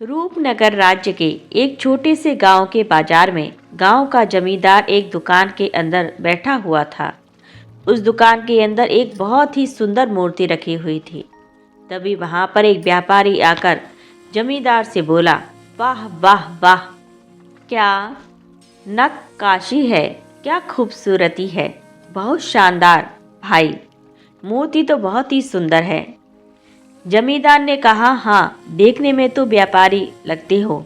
रूपनगर राज्य के एक छोटे से गांव के बाजार में गांव का जमींदार एक दुकान के अंदर बैठा हुआ था। उस दुकान के अंदर एक बहुत ही सुंदर मूर्ति रखी हुई थी। तभी वहां पर एक व्यापारी आकर जमींदार से बोला, वाह वाह वाह, क्या नक्काशी है, क्या खूबसूरती है, बहुत शानदार भाई, मूर्ति तो बहुत ही सुंदर है। जमींदार ने कहा, हाँ, देखने में तो व्यापारी लगते हो।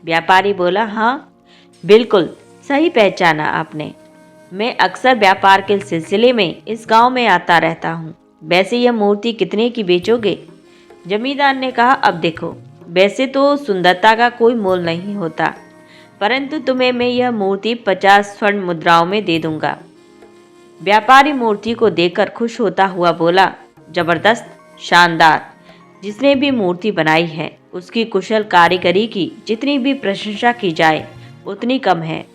व्यापारी बोला, हाँ, बिल्कुल सही पहचाना आपने। मैं अक्सर व्यापार के सिलसिले में इस गांव में आता रहता हूँ। वैसे यह मूर्ति कितने की बेचोगे? जमींदार ने कहा, अब देखो, वैसे तो सुंदरता का कोई मोल नहीं होता, परंतु तुम्हें मैं यह मूर्ति 50 स्वर्ण मुद्राओं में दे दूंगा। व्यापारी मूर्ति को देखकर खुश होता हुआ बोला, जबरदस्त, शानदार। जिसने भी मूर्ति बनाई है उसकी कुशल कारीगरी की जितनी भी प्रशंसा की जाए उतनी कम है।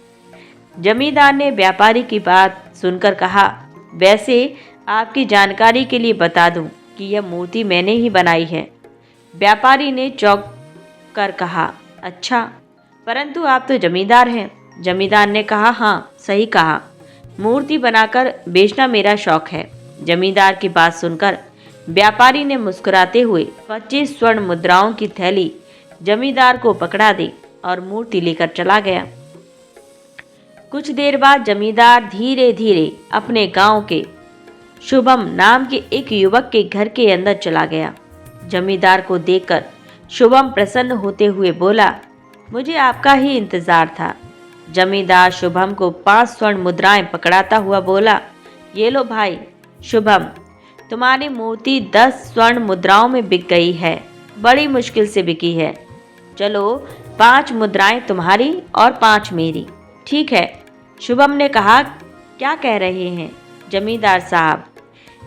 जमींदार ने व्यापारी की बात सुनकर कहा, वैसे आपकी जानकारी के लिए बता दूं कि यह मूर्ति मैंने ही बनाई है। व्यापारी ने चौंक कर कहा, अच्छा, परंतु आप तो जमींदार हैं। जमींदार ने कहा, हाँ, सही कहा, मूर्ति बनाकर बेचना मेरा शौक है। जमींदार की बात सुनकर व्यापारी ने मुस्कुराते हुए 25 स्वर्ण मुद्राओं की थैली जमींदार को पकड़ा दी और मूर्ति लेकर चला गया। कुछ देर बाद जमींदार धीरे धीरे अपने गांव के शुभम नाम के एक युवक के घर के अंदर चला गया। जमींदार को देखकर शुभम प्रसन्न होते हुए बोला, मुझे आपका ही इंतजार था। जमींदार शुभम को 5 स्वर्ण मुद्राएं पकड़ाता हुआ बोला, ये लो भाई शुभम, तुम्हारी मूर्ति 10 स्वर्ण मुद्राओं में बिक गई है। बड़ी मुश्किल से बिकी है। चलो, 5 मुद्राएं तुम्हारी और 5 मेरी। ठीक है, शुभम ने कहा। क्या कह रहे हैं जमींदार साहब,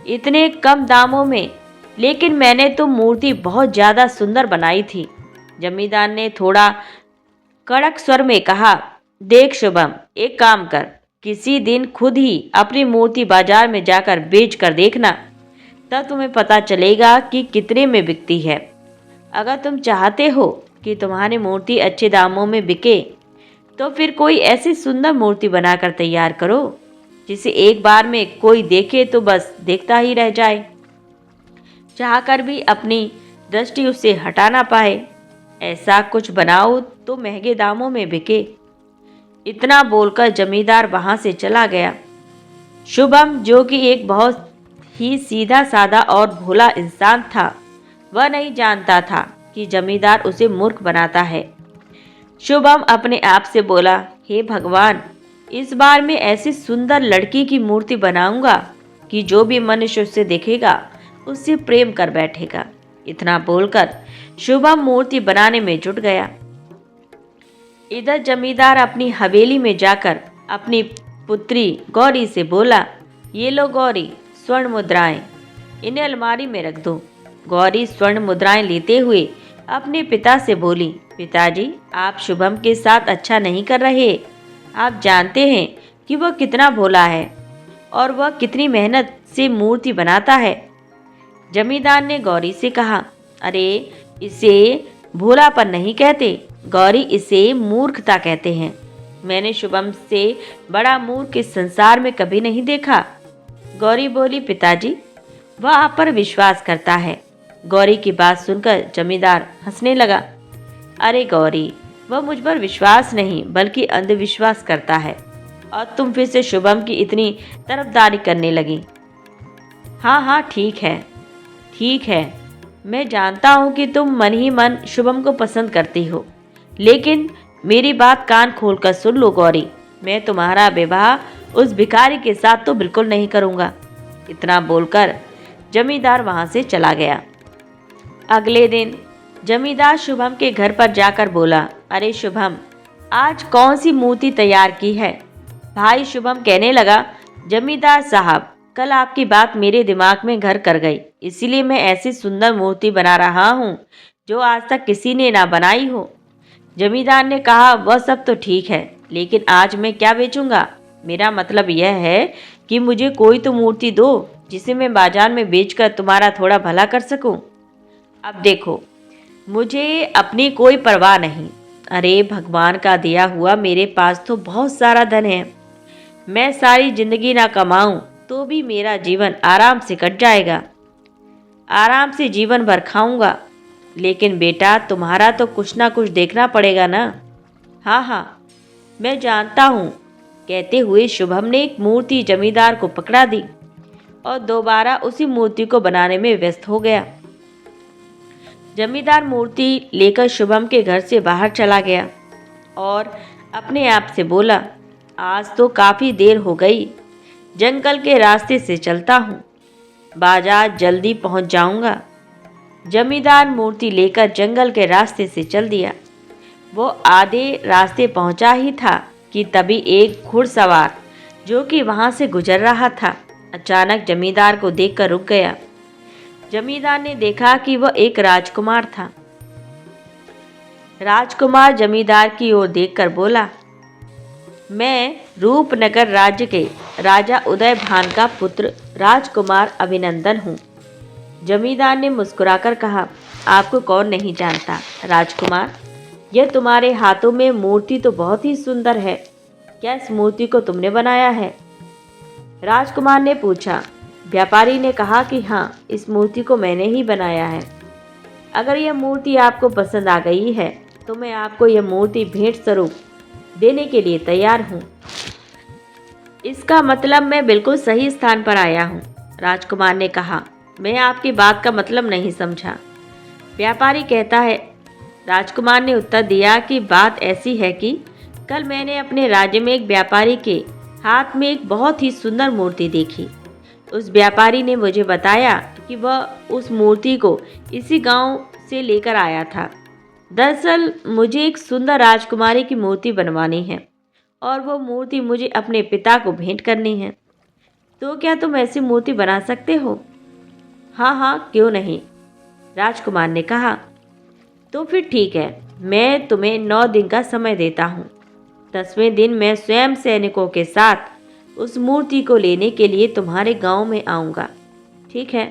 इतने कम दामों में? लेकिन मैंने तो मूर्ति बहुत ज़्यादा सुंदर बनाई थी। जमींदार ने थोड़ा कड़क स्वर में कहा, देख शुभम, एक काम कर, किसी दिन खुद ही अपनी मूर्ति बाजार में जाकर बेच कर देखना, तब तुम्हें पता चलेगा कि कितने में बिकती है। अगर तुम चाहते हो कि तुम्हारी मूर्ति अच्छे दामों में बिके तो फिर कोई ऐसी सुंदर मूर्ति बनाकर तैयार करो जिसे एक बार में कोई देखे तो बस देखता ही रह जाए, चाहकर भी अपनी दृष्टि उससे हटा ना पाए। ऐसा कुछ बनाओ तो महंगे दामों में बिके। इतना बोलकर जमींदार वहां से चला गया। शुभम, जो कि एक बहुत ही सीधा साधा और भोला इंसान था, वह नहीं जानता था कि जमींदार उसे मूर्ख बनाता है। शुभम अपने आप से बोला, हे भगवान, इस बार मैं ऐसी सुंदर लड़की की मूर्ति बनाऊंगा कि जो भी मनुष्य उससे देखेगा उससे प्रेम कर बैठेगा। इतना बोलकर शुभम मूर्ति बनाने में जुट गया। इधर जमींदार अपनी हवेली में जाकर अपनी पुत्री गौरी से बोला, ये लो गौरी, स्वर्ण मुद्राएं, इन्हें अलमारी में रख दो। गौरी स्वर्ण मुद्राएं लेते हुए अपने पिता से बोली, पिताजी, आप शुभम के साथ अच्छा नहीं कर रहे। आप जानते हैं कि वह कितना भोला है और वह कितनी मेहनत से मूर्ति बनाता है। जमींदार ने गौरी से कहा, अरे, इसे भोलापन नहीं कहते गौरी, इसे मूर्खता कहते हैं। मैंने शुभम से बड़ा मूर्ख इस संसार में कभी नहीं देखा। गौरी बोली, पिताजी, वह आप पर विश्वास करता है। गौरी की बात सुनकर जमींदार हंसने लगा। अरे गौरी, वह मुझ पर विश्वास नहीं बल्कि अंधविश्वास करता है और तुम फिर से शुभम की इतनी तरफदारी करने लगी। हाँ हाँ, ठीक है, मैं जानता हूँ कि तुम मन ही मन शुभम को पसंद करती हो, लेकिन मेरी बात कान खोलकर सुन लो गौरी, मैं तुम्हारा विवाह उस भिखारी के साथ तो बिल्कुल नहीं करूँगा। इतना बोलकर जमींदार वहाँ से चला गया। अगले दिन जमींदार शुभम के घर पर जाकर बोला, अरे शुभम, आज कौन सी मूर्ति तैयार की है? भाई शुभम कहने लगा, जमींदार साहब, कल आपकी बात मेरे दिमाग में घर कर गई, इसीलिए मैं ऐसी सुंदर मूर्ति बना रहा हूँ जो आज तक किसी ने ना बनाई हो। जमींदार ने कहा, वह सब तो ठीक है, लेकिन आज मैं क्या बेचूंगा? मेरा मतलब यह है कि मुझे कोई तो मूर्ति दो जिसे मैं बाजार में बेचकर तुम्हारा थोड़ा भला कर सकूं। अब देखो, मुझे अपनी कोई परवाह नहीं। अरे भगवान का दिया हुआ मेरे पास तो बहुत सारा धन है। मैं सारी जिंदगी ना कमाऊं तो भी मेरा जीवन आराम से कट जाएगा। आराम से जीवन भर खाऊंगा। लेकिन बेटा तुम्हारा तो कुछ ना कुछ देखना पड़ेगा ना। हाँ हाँ, मैं जानता हूँ, कहते हुए शुभम ने एक मूर्ति जमींदार को पकड़ा दी और दोबारा उसी मूर्ति को बनाने में व्यस्त हो गया। जमींदार मूर्ति लेकर शुभम के घर से बाहर चला गया और अपने आप से बोला, आज तो काफ़ी देर हो गई। जंगल के रास्ते से चलता हूँ, बाजार जल्दी पहुँच जाऊँगा। जमींदार मूर्ति लेकर जंगल के रास्ते से चल दिया। वो आधे रास्ते पहुँचा ही था कि तभी एक घुड़सवार जो कि वहाँ से गुजर रहा था अचानक जमींदार को देखकर रुक गया। जमींदार ने देखा कि वह एक राजकुमार था। राजकुमार जमींदार की ओर देखकर बोला, मैं रूपनगर राज्य के राजा उदय भान का पुत्र राजकुमार अभिनंदन हूँ। जमींदार ने मुस्कुराकर कहा, आपको कौन नहीं जानता राजकुमार। यह तुम्हारे हाथों में मूर्ति तो बहुत ही सुंदर है। क्या इस मूर्ति को तुमने बनाया है? राजकुमार ने पूछा। व्यापारी ने कहा कि हाँ, इस मूर्ति को मैंने ही बनाया है। अगर यह मूर्ति आपको पसंद आ गई है तो मैं आपको यह मूर्ति भेंट स्वरूप देने के लिए तैयार हूँ। इसका मतलब मैं बिल्कुल सही स्थान पर आया हूँ। राजकुमार ने कहा, मैं आपकी बात का मतलब नहीं समझा। व्यापारी कहता है। राजकुमार ने उत्तर दिया कि बात ऐसी है कि कल मैंने अपने राज्य में एक व्यापारी के हाथ में एक बहुत ही सुंदर मूर्ति देखी। उस व्यापारी ने मुझे बताया कि वह उस मूर्ति को इसी गांव से लेकर आया था। दरअसल मुझे एक सुंदर राजकुमारी की मूर्ति बनवानी है और वो मूर्ति मुझे अपने पिता को भेंट करनी है। तो क्या तुम ऐसी मूर्ति बना सकते हो? हाँ हाँ, क्यों नहीं, राजकुमार ने कहा। तो फिर ठीक है, मैं तुम्हें 9 दिन का समय देता हूँ। 10वें दिन मैं स्वयं सैनिकों के साथ उस मूर्ति को लेने के लिए तुम्हारे गांव में आऊँगा। ठीक है।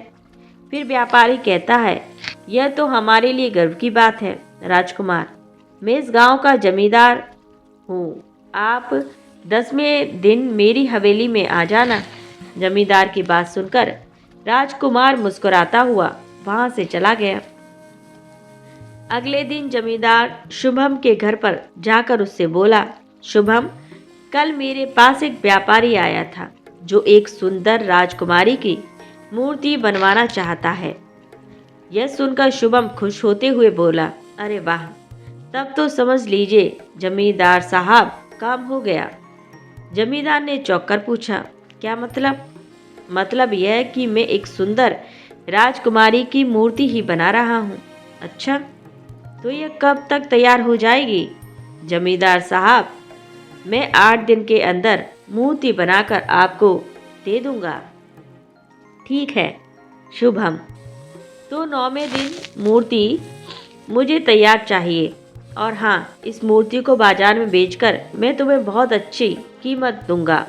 फिर व्यापारी कहता है, यह तो हमारे लिए गर्व की बात है राजकुमार। मैं इस गांव का जमींदार हूँ। आप 10वें दिन मेरी हवेली में आ जाना। जमींदार की बात सुनकर राजकुमार मुस्कुराता हुआ वहां से चला गया। अगले दिन जमींदार शुभम के घर पर जाकर उससे बोला, शुभम, कल मेरे पास एक व्यापारी आया था जो एक सुंदर राजकुमारी की मूर्ति बनवाना चाहता है। यह सुनकर शुभम खुश होते हुए बोला, अरे वाह, तब तो समझ लीजिए जमींदार साहब, काम हो गया। जमींदार ने चौंक कर पूछा, क्या मतलब? मतलब यह है कि मैं एक सुंदर राजकुमारी की मूर्ति ही बना रहा हूँ। अच्छा, तो यह कब तक तैयार हो जाएगी? जमींदार साहब, मैं 8 दिन के अंदर मूर्ति बनाकर आपको दे दूंगा। ठीक है शुभम, तो 9वें दिन मूर्ति मुझे तैयार चाहिए। और हाँ, इस मूर्ति को बाजार में बेचकर मैं तुम्हें बहुत अच्छी कीमत दूंगा।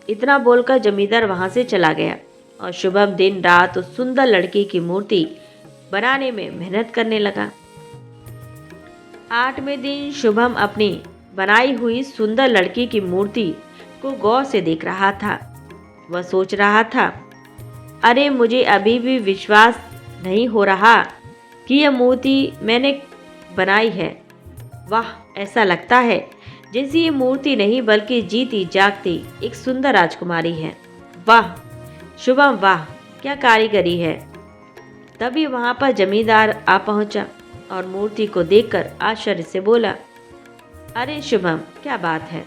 इतना बोलकर जमींदार वहाँ से चला गया और शुभम दिन रात उस सुंदर लड़की की मूर्ति बनाने में मेहनत करने लगा। 8वें दिन शुभम अपनी बनाई हुई सुंदर लड़की की मूर्ति को गौर से देख रहा था। वह सोच रहा था, अरे मुझे अभी भी विश्वास नहीं हो रहा कि यह मूर्ति मैंने बनाई है। वाह, ऐसा लगता है जैसे ये मूर्ति नहीं बल्कि जीती जागती एक सुंदर राजकुमारी है। वाह शुभम, वाह, क्या कारीगरी है। तभी वहां पर जमींदार आ पहुंचा और मूर्ति को देखकर आश्चर्य से बोला, अरे शुभम, क्या बात है,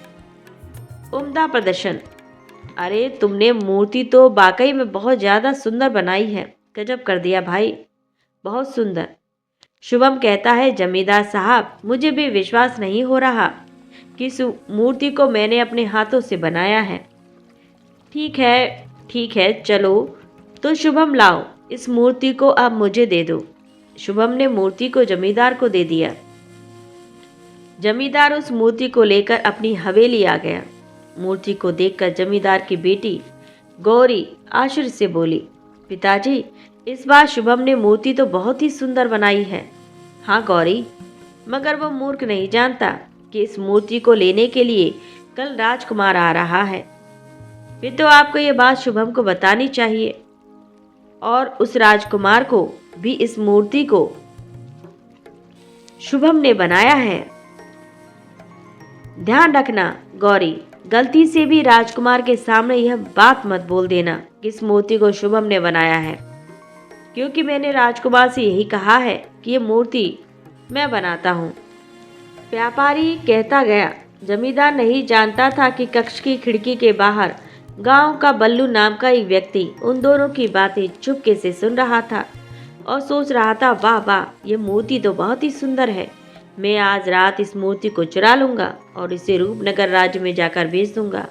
उम्दा प्रदर्शन। अरे तुमने मूर्ति तो वाकई में बहुत ज़्यादा सुंदर बनाई है। गजब कर दिया भाई, बहुत सुंदर। शुभम कहता है, जमींदार साहब, मुझे भी विश्वास नहीं हो रहा कि इस मूर्ति को मैंने अपने हाथों से बनाया है। ठीक है, चलो तो शुभम, लाओ इस मूर्ति को अब मुझे दे दो। शुभम ने मूर्ति को जमींदार को दे दिया। जमींदार उस मूर्ति को लेकर अपनी हवेली आ गया। मूर्ति को देखकर जमींदार की बेटी गौरी आश्चर्य से बोली, पिताजी, इस बार शुभम ने मूर्ति तो बहुत ही सुंदर बनाई है। हाँ गौरी, मगर वो मूर्ख नहीं जानता कि इस मूर्ति को लेने के लिए कल राजकुमार आ रहा है। फिर तो आपको ये बात शुभम को बतानी चाहिए और उस राजकुमार को भी इस मूर्ति को शुभम ने बनाया है। ध्यान रखना गौरी, गलती से भी राजकुमार के सामने यह बात मत बोल देना कि इस मूर्ति को शुभम ने बनाया है, क्योंकि मैंने राजकुमार से यही कहा है कि ये मूर्ति मैं बनाता हूँ। व्यापारी कहता गया। जमींदार नहीं जानता था कि कक्ष की खिड़की के बाहर गांव का बल्लू नाम का एक व्यक्ति उन दोनों की बातें चुपके से सुन रहा था और सोच रहा था, वाह वाह, ये मूर्ति तो बहुत ही सुंदर है। मैं आज रात इस मूर्ति को चुरा लूंगा और इसे रूपनगर राज्य में जाकर बेच दूंगा।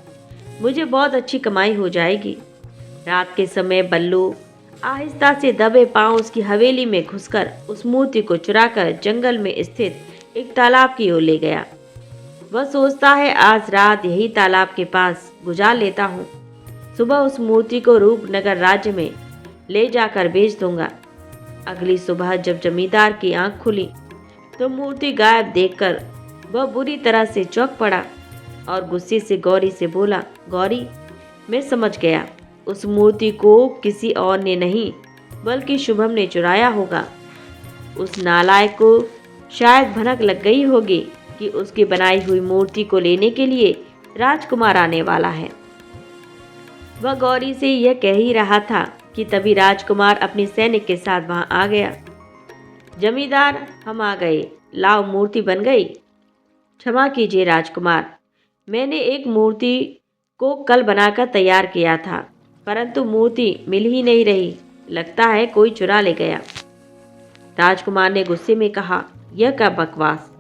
मुझे बहुत अच्छी कमाई हो जाएगी। रात के समय बल्लू आहिस्ता से दबे पांव उसकी हवेली में घुसकर उस मूर्ति को चुराकर जंगल में स्थित एक तालाब की ओर ले गया। वह सोचता है, आज रात यही तालाब के पास गुजार लेता हूँ। सुबह उस मूर्ति को रूपनगर राज्य में ले जाकर बेच दूंगा। अगली सुबह जब जमींदार की आंख खुली तो मूर्ति गायब देखकर वह बुरी तरह से चौंक पड़ा और गुस्से से गौरी से बोला, गौरी, मैं समझ गया, उस मूर्ति को किसी और ने नहीं बल्कि शुभम ने चुराया होगा। उस नालायक को शायद भनक लग गई होगी कि उसकी बनाई हुई मूर्ति को लेने के लिए राजकुमार आने वाला है। वह गौरी से यह कह ही रहा था कि तभी राजकुमार अपने सैनिक के साथ वहां आ गया। जमींदार, हम आ गए, लाओ मूर्ति बन गई। क्षमा कीजिए राजकुमार, मैंने एक मूर्ति को कल बनाकर तैयार किया था, परंतु मूर्ति मिल ही नहीं रही। लगता है कोई चुरा ले गया। राजकुमार ने गुस्से में कहा, यह क्या बकवास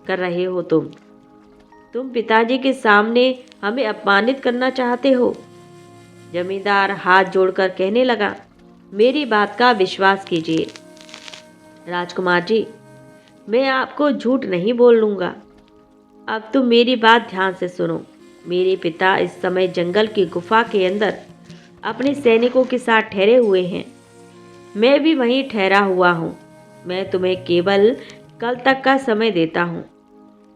कर रहे हो तुम पिताजी के सामने हमें अपमानित करना चाहते हो। जमींदार हाथ जोड़कर कहने लगा, मेरी बात का विश्वास कीजिए राजकुमार जी, मैं आपको झूठ नहीं बोल लूँगा। अब तुम मेरी बात ध्यान से सुनो। मेरे पिता इस समय जंगल की गुफा के अंदर अपने सैनिकों के साथ ठहरे हुए हैं। मैं भी वहीं ठहरा हुआ हूँ। मैं तुम्हें केवल कल तक का समय देता हूँ।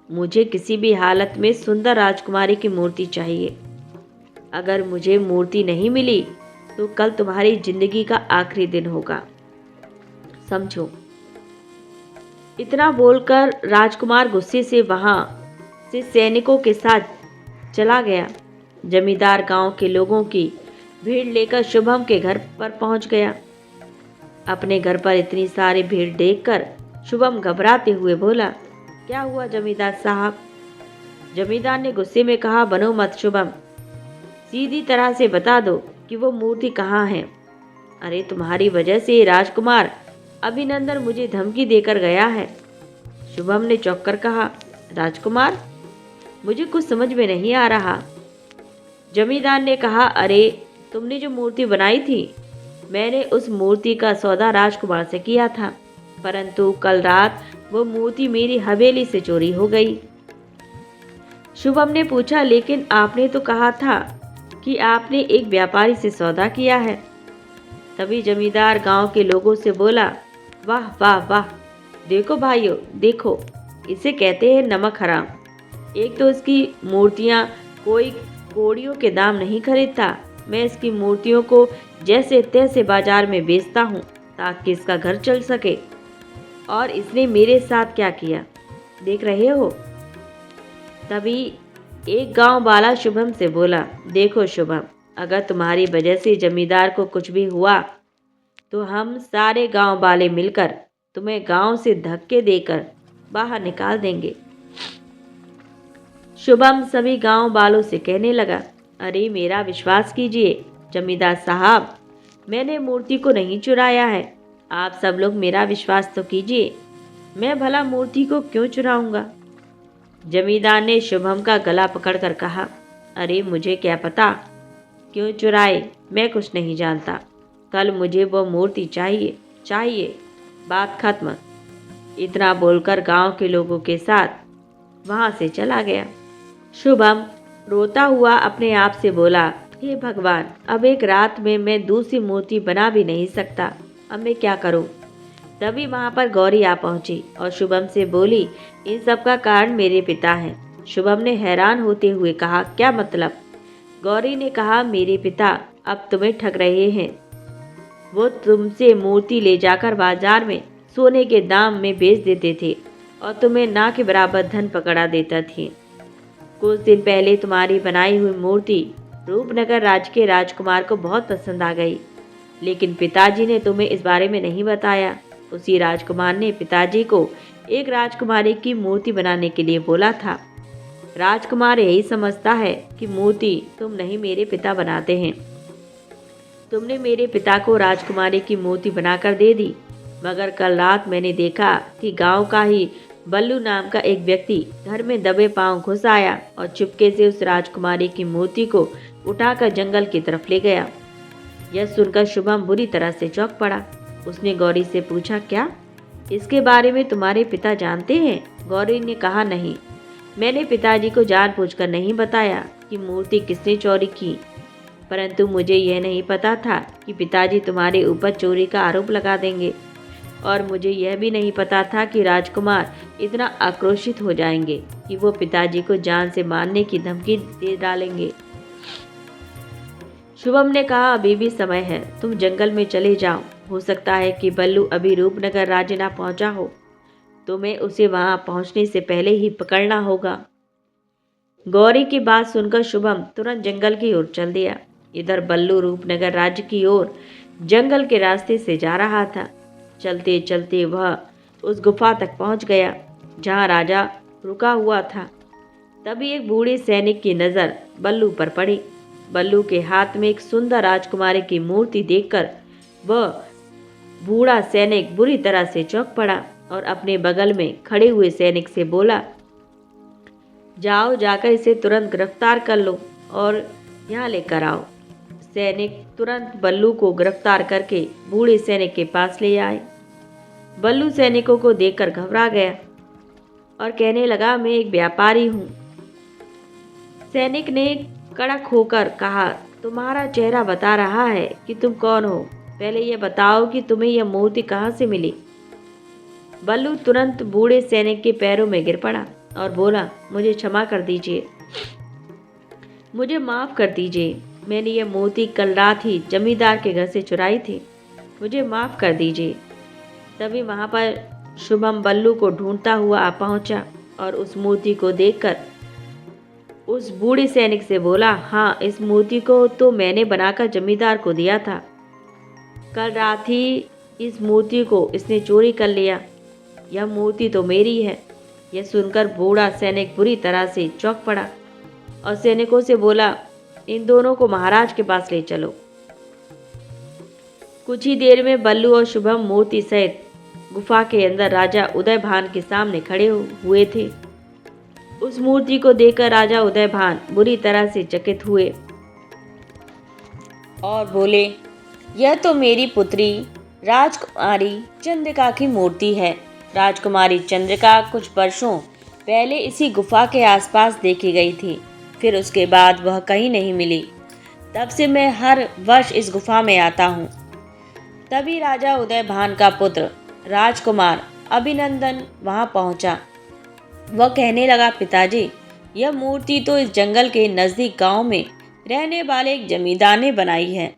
मुझे किसी भी हालत में सुंदर राजकुमारी की मूर्ति चाहिए। अगर मुझे मूर्ति नहीं मिली तो कल तुम्हारी जिंदगी का आखिरी दिन होगा, समझो। इतना बोलकर राजकुमार गुस्से से वहां से सैनिकों के साथ चला गया। जमींदार गांव के लोगों की भीड़ लेकर शुभम के घर पर पहुंच गया। अपने घर पर इतनी सारी भीड़ देखकर शुभम घबराते हुए बोला, क्या हुआ जमींदार साहब? जमींदार ने गुस्से में कहा, बनो मत शुभम, सीधी तरह से बता दो कि वो मूर्ति कहाँ है। अरे तुम्हारी वजह से राजकुमार अभिनंदन मुझे धमकी देकर गया है। शुभम ने चौंक कर कहा, राजकुमार? मुझे कुछ समझ में नहीं आ रहा। जमींदार ने कहा, अरे तुमने जो मूर्ति बनाई थी, मैंने उस मूर्ति का सौदा राजकुमार से किया था, परंतु कल रात वो मूर्ति मेरी हवेली से चोरी हो गई। शुभम ने पूछा, लेकिन आपने तो कहा था कि आपने एक व्यापारी से सौदा किया है। तभी जमींदार गांव के लोगों से बोला, वाह वाह वाह, देखो भाइयों, देखो, इसे कहते हैं नमक हराम। एक तो इसकी मूर्तियां कोई कौड़ियों के दाम नहीं खरीदता। मैं इसकी मूर्तियों को जैसे तैसे बाजार में बेचता हूँ ताकि इसका घर चल सके। और इसने मेरे साथ क्या किया, देख रहे हो। तभी एक गांव वाला शुभम से बोला, देखो शुभम, अगर तुम्हारी वजह से जमींदार को कुछ भी हुआ तो हम सारे गांव वाले मिलकर तुम्हें गांव से धक्के देकर बाहर निकाल देंगे। शुभम सभी गांव वालों से कहने लगा, अरे मेरा विश्वास कीजिए जमींदार साहब, मैंने मूर्ति को नहीं चुराया है। आप सब लोग मेरा विश्वास तो कीजिए, मैं भला मूर्ति को क्यों चुराऊंगा। जमींदार ने शुभम का गला पकड़कर कहा, अरे मुझे क्या पता क्यों चुराए, मैं कुछ नहीं जानता। कल मुझे वो मूर्ति चाहिए चाहिए, बात खत्म। इतना बोलकर गांव के लोगों के साथ वहां से चला गया। शुभम रोता हुआ अपने आप से बोला, हे भगवान, अब एक रात में मैं दूसरी मूर्ति बना भी नहीं सकता। अब मैं क्या करूं? तभी वहां पर गौरी आ पहुंची और शुभम से बोली, इन सब का कारण मेरे पिता हैं। शुभम ने हैरान होते हुए कहा, क्या मतलब? गौरी ने कहा, मेरे पिता अब तुम्हें ठग रहे हैं। वो तुमसे मूर्ति ले जाकर बाजार में सोने के दाम में बेच देते थे और तुम्हें ना के बराबर धन पकड़ा देता थे। कुछ दिन पहले तुम्हारी बनाई हुई मूर्ति रूपनगर राज्य के राजकुमार को बहुत पसंद आ गई, लेकिन पिताजी ने तुम्हें इस बारे में नहीं बताया। उसी राजकुमार ने पिताजी को एक राजकुमारी की मूर्ति बनाने के लिए बोला था। राजकुमार यही समझता है कि मूर्ति तुम नहीं मेरे पिता बनाते हैं। तुमने मेरे पिता को राजकुमारी की मूर्ति बनाकर दे दी, मगर कल रात मैंने देखा कि गांव का ही बल्लू नाम का एक व्यक्ति घर में दबे पांव घुस आया और चुपके से उस राजकुमारी की मूर्ति को उठाकर जंगल की तरफ ले गया। यह सुनकर शुभम बुरी तरह से चौंक पड़ा। उसने गौरी से पूछा, क्या इसके बारे में तुम्हारे पिता जानते हैं? गौरी ने कहा, नहीं, मैंने पिताजी को जानबूझकर नहीं बताया कि मूर्ति किसने चोरी की, परंतु मुझे यह नहीं पता था कि पिताजी तुम्हारे ऊपर चोरी का आरोप लगा देंगे, और मुझे यह भी नहीं पता था कि राजकुमार इतना आक्रोशित हो जाएंगे कि वो पिताजी को जान से मारने की धमकी दे डालेंगे। शुभम ने कहा, अभी भी समय है, तुम जंगल में चले जाओ। हो सकता है कि बल्लू अभी रूपनगर राज्य ना पहुंचा हो, तुम्हें उसे वहां पहुंचने से पहले ही पकड़ना होगा। गौरी की बात सुनकर शुभम तुरंत जंगल की ओर चल दिया। इधर बल्लू रूपनगर राज्य की ओर जंगल के रास्ते से जा रहा था। चलते चलते वह उस गुफा तक पहुंच गया जहां राजा रुका हुआ था। तभी एक बूढ़े सैनिक की नज़र बल्लू पर पड़ी। बल्लू के हाथ में एक सुंदर राजकुमारी की मूर्ति देखकर वह बूढ़ा सैनिक बुरी तरह से चौंक पड़ा और अपने बगल में खड़े हुए सैनिक से बोला, जाओ, जाकर इसे तुरंत गिरफ्तार कर लो और यहाँ लेकर आओ। सैनिक तुरंत बल्लू को गिरफ्तार करके बूढ़े सैनिक के पास ले आए। बल्लू सैनिकों को देखकर घबरा गया और कहने लगा, मैं एक व्यापारी हूँ। सैनिक ने कड़क होकर कहा, तुम्हारा चेहरा बता रहा है कि तुम कौन हो। पहले यह बताओ कि तुम्हें यह मूर्ति कहाँ से मिली। बल्लू तुरंत बूढ़े सैनिक के पैरों में गिर पड़ा और बोला, मुझे क्षमा कर दीजिए, मुझे माफ़ कर दीजिए। मैंने यह मूर्ति कल रात ही जमींदार के घर से चुराई थी, मुझे माफ़ कर दीजिए। तभी वहाँ पर शुभम बल्लू को ढूंढता हुआ आ पहुँचा और उस मूर्ति को देखकर उस बूढ़े सैनिक से बोला, हाँ, इस मूर्ति को तो मैंने बनाकर जमींदार को दिया था। कल रात ही इस मूर्ति को इसने चोरी कर लिया। यह मूर्ति तो मेरी है। यह सुनकर बूढ़ा सैनिक बुरी तरह से चौंक पड़ा और सैनिकों से बोला, इन दोनों को महाराज के पास ले चलो। कुछ ही देर में बल्लू और शुभम मूर्ति सहित गुफा के अंदर राजा उदयभान के सामने खड़े हुए थे। उस मूर्ति को देखकर राजा उदयभान बुरी तरह से चकित हुए और बोले, यह तो मेरी पुत्री राजकुमारी चंद्रिका की मूर्ति है। राजकुमारी चंद्रिका कुछ वर्षों पहले इसी गुफा के आसपास देखी गई थी, फिर उसके बाद वह कहीं नहीं मिली। तब से मैं हर वर्ष इस गुफा में आता हूँ। तभी राजा उदयभान का पुत्र राजकुमार अभिनंदन वहाँ पहुँचा। वह कहने लगा, पिताजी, यह मूर्ति तो इस जंगल के नज़दीक गांव में रहने वाले एक जमींदार ने बनाई है।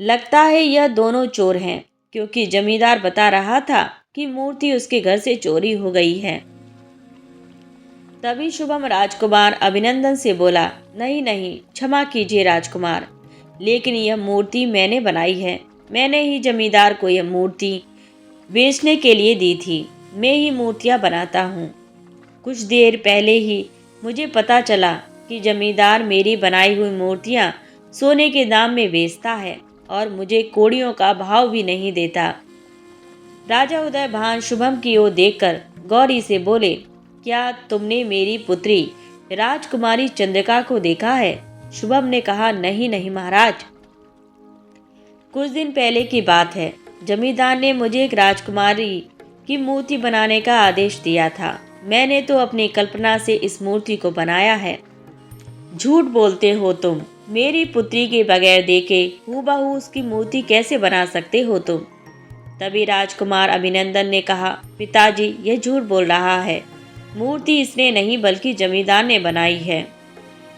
लगता है यह दोनों चोर हैं, क्योंकि जमींदार बता रहा था कि मूर्ति उसके घर से चोरी हो गई है। तभी शुभम राजकुमार अभिनंदन से बोला, नहीं नहीं, क्षमा कीजिए राजकुमार, लेकिन यह मूर्ति मैंने बनाई है। मैंने ही जमींदार को यह मूर्ति बेचने के लिए दी थी। मैं ही मूर्तियाँ बनाता हूँ। कुछ देर पहले ही मुझे पता चला कि जमींदार मेरी बनाई हुई मूर्तियाँ सोने के दाम में बेचता है और मुझे कौड़ियों का भाव भी नहीं देता। राजा उदयभान शुभम की ओर देखकर गौरी से बोले, क्या तुमने मेरी पुत्री राजकुमारी चंद्रिका को देखा है? शुभम ने कहा, नहीं नहीं महाराज, कुछ दिन पहले की बात है। जमींदार ने मुझे एक राजकुमारी की मूर्ति बनाने का आदेश दिया था। मैंने तो अपनी कल्पना से इस मूर्ति को बनाया है। झूठ बोलते हो तुम। मेरी पुत्री के बगैर देखे हूबहू उसकी मूर्ति कैसे बना सकते हो तुम? तभी राजकुमार अभिनंदन ने कहा, पिताजी यह झूठ बोल रहा है। मूर्ति इसने नहीं बल्कि जमींदार ने बनाई है।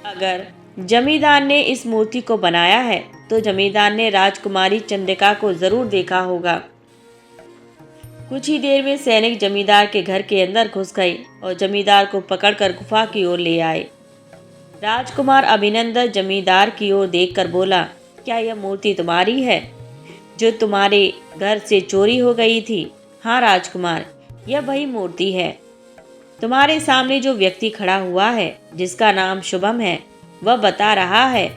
अगर जमींदार ने इस मूर्ति को बनाया है तो जमींदार ने राजकुमारी चंद्रिका को जरूर देखा होगा। कुछ ही देर में सैनिक जमींदार के घर के अंदर घुस गए और जमींदार को पकड़कर गुफा की ओर ले आए। राजकुमार अभिनंदन जमींदार की ओर देखकर बोला, क्या यह मूर्ति तुम्हारी है जो तुम्हारे घर से चोरी हो गई थी? हाँ राजकुमार, यह वही मूर्ति है। तुम्हारे सामने जो व्यक्ति खड़ा हुआ है, जिसका नाम शुभम है, वह बता रहा है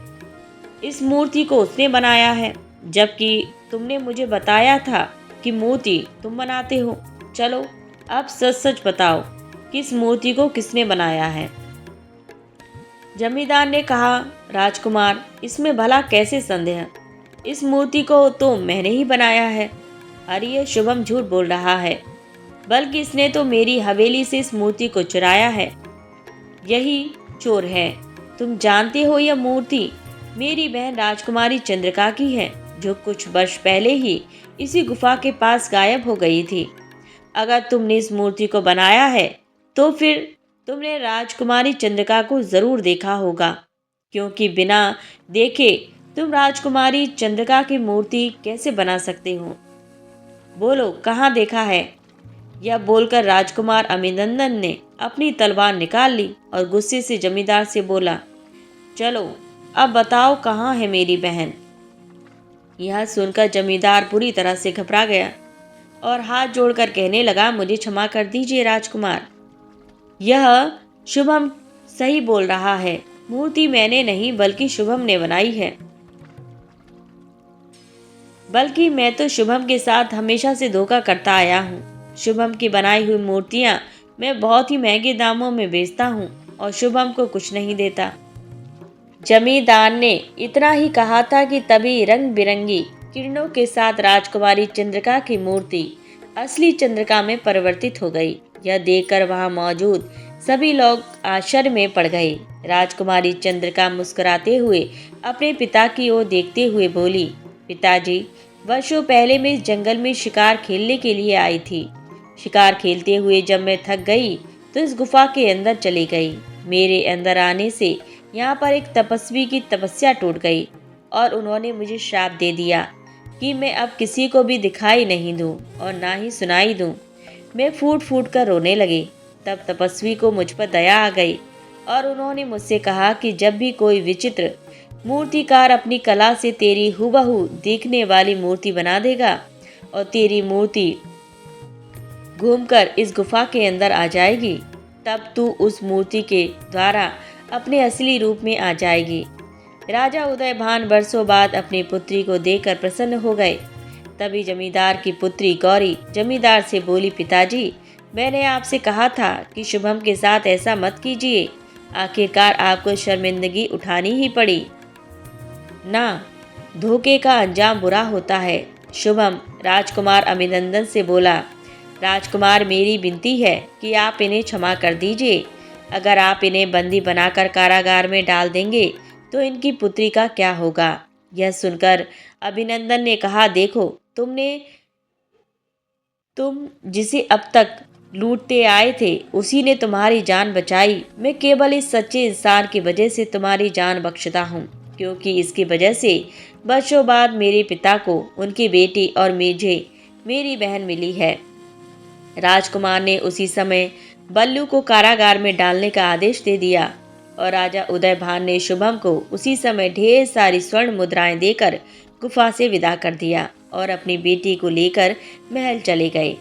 इस मूर्ति को उसने बनाया है, जबकि तुमने मुझे बताया था कि मूर्ति तुम बनाते हो। चलो अब सच सच बताओ कि इस मूर्ति को किसने बनाया है। जमींदार ने कहा, राजकुमार इसमें भला कैसे संदेह, इस मूर्ति को तो मैंने ही बनाया है। अरे ये शुभम झूठ बोल रहा है, बल्कि इसने तो मेरी हवेली से इस मूर्ति को चुराया है। यही चोर है। तुम जानते हो यह मूर्ति मेरी बहन राजकुमारी चंद्रिका की है, जो कुछ वर्ष पहले ही इसी गुफा के पास गायब हो गई थी। अगर तुमने इस मूर्ति को बनाया है तो फिर तुमने राजकुमारी चंद्रिका को जरूर देखा होगा, क्योंकि बिना देखे तुम राजकुमारी चंद्रिका की मूर्ति कैसे बना सकते हो? बोलो कहाँ देखा है? यह बोलकर राजकुमार अभिनंदन ने अपनी तलवार निकाल ली और गुस्से से जमींदार से बोला, चलो अब बताओ कहाँ है मेरी बहन। यह सुनकर जमींदार पूरी तरह से घबरा गया और हाथ जोड़कर कहने लगा, मुझे क्षमा कर दीजिए राजकुमार, यह शुभम सही बोल रहा है। मूर्ति मैंने नहीं बल्कि शुभम ने बनाई है। बल्कि मैं तो शुभम के साथ हमेशा से धोखा करता आया हूँ। शुभम की बनाई हुई मूर्तियाँ मैं बहुत ही महंगे दामों में बेचता हूँ और शुभम को कुछ नहीं देता। जमींदार ने इतना ही कहा था कि तभी रंग बिरंगी किरणों के साथ राजकुमारी चंद्रिका की मूर्ति असली चंद्रिका में परिवर्तित हो गई। यह देखकर वहां मौजूद सभी लोग आश्चर्य में पड़ गए। राजकुमारी चंद्रिका मुस्कुराते हुए अपने पिता की ओर देखते हुए बोली, पिताजी वर्षों पहले मैं इस जंगल में शिकार खेलने के लिए आई थी। शिकार खेलते हुए जब मैं थक गई तो इस गुफा के अंदर चली गई। मेरे अंदर आने से यहाँ पर एक तपस्वी की तपस्या टूट गई और उन्होंने मुझे श्राप दे दिया कि मैं अब किसी को भी दिखाई नहीं दूं और ना ही सुनाई दूं। मैं फूट फूट कर रोने लगी। तब तपस्वी को मुझ पर दया आ गई और उन्होंने मुझसे कहा कि जब भी कोई विचित्र मूर्तिकार अपनी कला से तेरी हूबहू दिखने वाली मूर्ति बना देगा और तेरी मूर्ति घूमकर इस गुफा के अंदर आ जाएगी, तब तू उस मूर्ति के द्वारा अपने असली रूप में आ जाएगी। राजा उदयभान वर्षों बाद अपनी पुत्री को देखकर प्रसन्न हो गए। तभी जमींदार की पुत्री गौरी जमींदार से बोली, पिताजी मैंने आपसे कहा था कि शुभम के साथ ऐसा मत कीजिए, आखिरकार आपको शर्मिंदगी उठानी ही पड़ी ना। धोखे का अंजाम बुरा होता है। शुभम राजकुमार अभिनंदन से बोला, राजकुमार मेरी विनती है कि आप इन्हें क्षमा कर दीजिए। अगर आप इन्हें बंदी बनाकर कारागार में डाल देंगे तो इनकी पुत्री का क्या होगा? यह सुनकर अभिनंदन ने कहा, देखो तुम जिसे अब तक लूटते आए थे उसी ने तुम्हारी जान बचाई। मैं केवल इस सच्चे इंसान की वजह से तुम्हारी जान बख्शता हूँ, क्योंकि इसकी वजह से वर्षों बाद मेरे पिता को उनकी बेटी और मुझे मेरी बहन मिली है। राजकुमार ने उसी समय बल्लू को कारागार में डालने का आदेश दे दिया और राजा उदयभान ने शुभम को उसी समय ढेर सारी स्वर्ण मुद्राएं देकर गुफा से विदा कर दिया और अपनी बेटी को लेकर महल चले गए।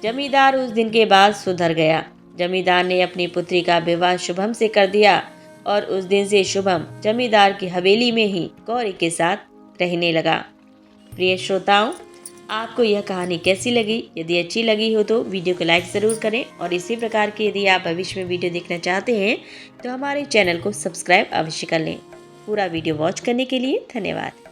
जमींदार उस दिन के बाद सुधर गया। जमींदार ने अपनी पुत्री का विवाह शुभम से कर दिया और उस दिन से शुभम जमींदार की हवेली में ही गौरी के साथ रहने लगा। प्रिय श्रोताओं, आपको यह कहानी कैसी लगी? यदि अच्छी लगी हो तो वीडियो को लाइक ज़रूर करें और इसी प्रकार की यदि आप भविष्य में वीडियो देखना चाहते हैं तो हमारे चैनल को सब्सक्राइब अवश्य कर लें। पूरा वीडियो वॉच करने के लिए धन्यवाद।